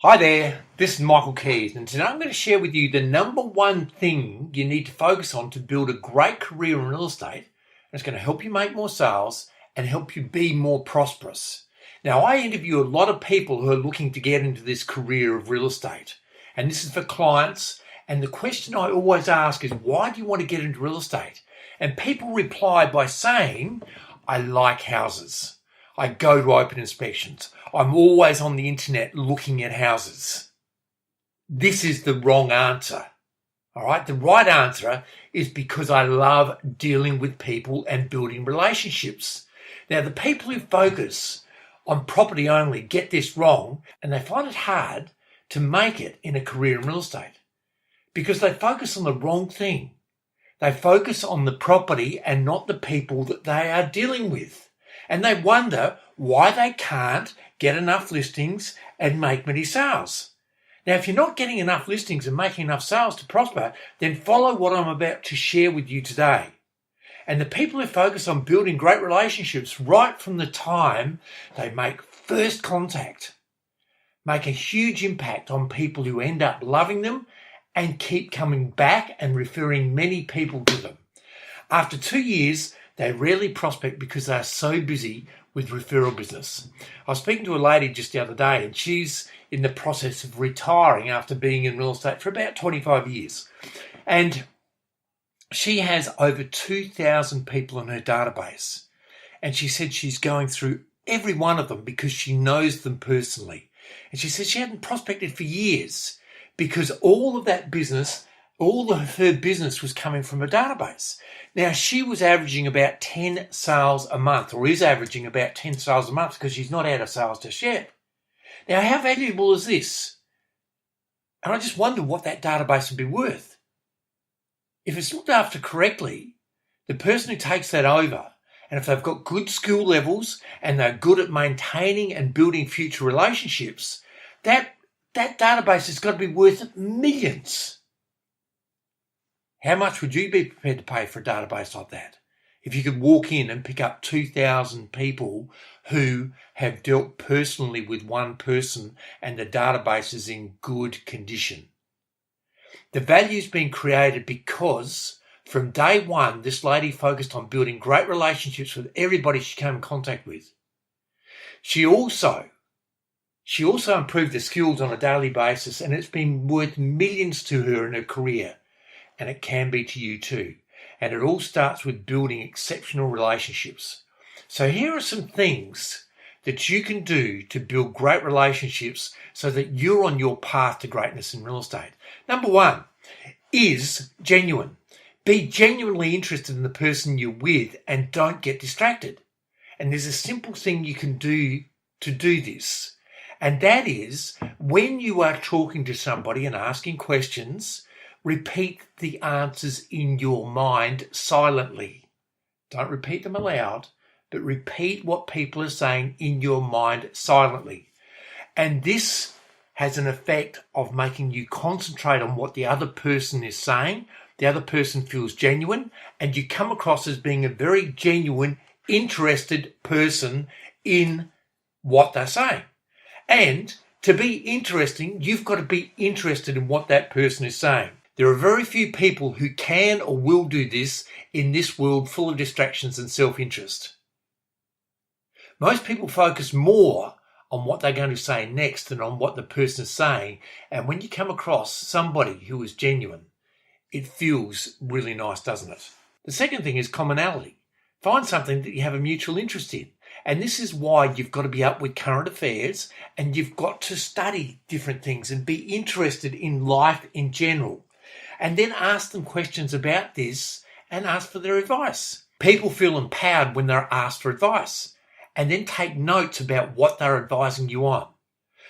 Hi there, this is Michael Kies, and today I'm going to share with you the number one thing you need to focus on to build a great career in real estate. And it's going to help you make more sales and help you be more prosperous. Now, I interview a lot of people who are looking to get into this career of real estate, and this is for clients. And the question I always ask is, why do you want to get into real estate? And people reply by saying, I like houses. I go to open inspections. I'm always on the internet looking at houses. This is the wrong answer. All right. The right answer is because I love dealing with people and building relationships. Now, the people who focus on property only get this wrong, and they find it hard to make it in a career in real estate because they focus on the wrong thing. They focus on the property and not the people that they are dealing with. And they wonder why they can't get enough listings and make many sales. Now, if you're not getting enough listings and making enough sales to prosper, then follow what I'm about to share with you today. And the people who focus on building great relationships right from the time they make first contact make a huge impact on people who end up loving them and keep coming back and referring many people to them. After 2 years, they rarely prospect because they are so busy with referral business. I was speaking to a lady just the other day, and she's in the process of retiring after being in real estate for about 25 years. And she has over 2,000 people in her database. And she said she's going through every one of them because she knows them personally. And she said she hadn't prospected for years because all of that business, all of her business was coming from a database. Now, she was averaging about 10 sales a month, or is averaging about 10 sales a month because she's not out of sales just yet. Now, how valuable is this? And I just wonder what that database would be worth. If it's looked after correctly, the person who takes that over, and if they've got good skill levels and they're good at maintaining and building future relationships, that database has got to be worth millions. How much would you be prepared to pay for a database like that? If you could walk in and pick up 2,000 people who have dealt personally with one person and the database is in good condition. The value's been created because from day one, this lady focused on building great relationships with everybody she came in contact with. She also improved her skills on a daily basis, and it's been worth millions to her in her career. And it can be to you too. And it all starts with building exceptional relationships. So here are some things that you can do to build great relationships so that you're on your path to greatness in real estate. Number one is genuine. Be genuinely interested in the person you're with and don't get distracted. And there's a simple thing you can do to do this. And that is when you are talking to somebody and asking questions, repeat the answers in your mind silently. Don't repeat them aloud, but repeat what people are saying in your mind silently. And this has an effect of making you concentrate on what the other person is saying. The other person feels genuine, and you come across as being a very genuine, interested person in what they're saying. And to be interesting, you've got to be interested in what that person is saying. There are very few people who can or will do this in this world full of distractions and self-interest. Most people focus more on what they're going to say next than on what the person is saying. And when you come across somebody who is genuine, it feels really nice, doesn't it? The second thing is commonality. Find something that you have a mutual interest in. And this is why you've got to be up with current affairs and you've got to study different things and be interested in life in general. And then ask them questions about this and ask for their advice. People feel empowered when they're asked for advice, and then take notes about what they're advising you on.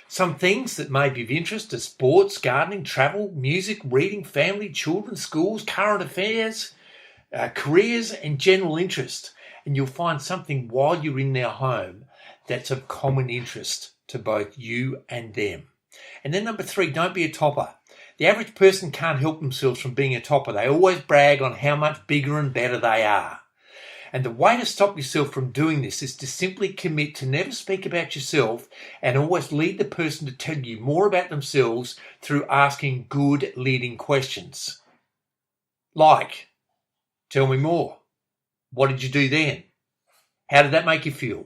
Some things that may be of interest are sports, gardening, travel, music, reading, family, children, schools, current affairs, careers, and general interest. And you'll find something while you're in their home that's of common interest to both you and them. And then number three, don't be a topper. The average person can't help themselves from being a topper. They always brag on how much bigger and better they are. And the way to stop yourself from doing this is to simply commit to never speak about yourself and always lead the person to tell you more about themselves through asking good leading questions. Like, tell me more. What did you do then? How did that make you feel?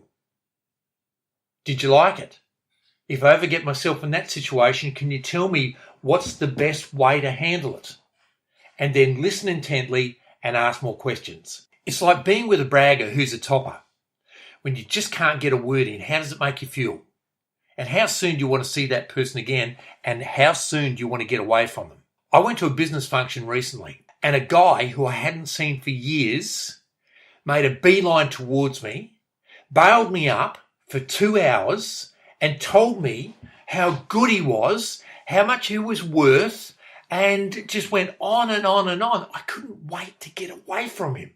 Did you like it? If I ever get myself in that situation, can you tell me what's the best way to handle it? And then listen intently and ask more questions. It's like being with a bragger who's a topper. When you just can't get a word in, how does it make you feel? And how soon do you want to see that person again? And how soon do you want to get away from them? I went to a business function recently, and a guy who I hadn't seen for years made a beeline towards me, bailed me up for 2 hours, and told me how good he was, how much he was worth, and it just went on and on and on. I couldn't wait to get away from him.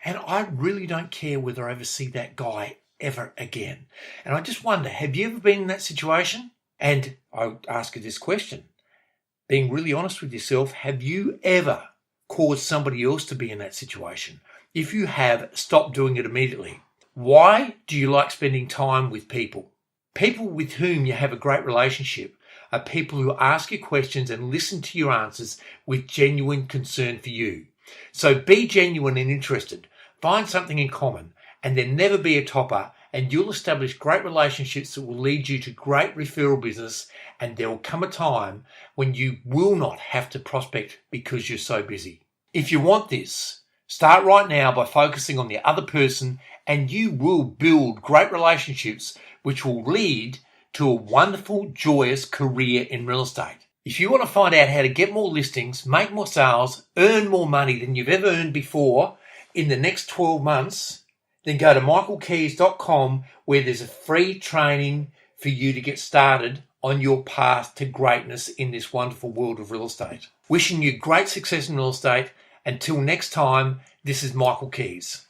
And I really don't care whether I ever see that guy ever again. And I just wonder, have you ever been in that situation? And I ask you this question, being really honest with yourself, have you ever caused somebody else to be in that situation? If you have, stop doing it immediately. Why do you like spending time with people? People with whom you have a great relationship are people who ask you questions and listen to your answers with genuine concern for you. So be genuine and interested. Find something in common and then never be a topper, and you'll establish great relationships that will lead you to great referral business, and there will come a time when you will not have to prospect because you're so busy. If you want this, start right now by focusing on the other person, and you will build great relationships which will lead to a wonderful, joyous career in real estate. If you want to find out how to get more listings, make more sales, earn more money than you've ever earned before in the next 12 months, then go to michaelkies.com, where there's a free training for you to get started on your path to greatness in this wonderful world of real estate. Wishing you great success in real estate. Until next time, this is Michael Kies.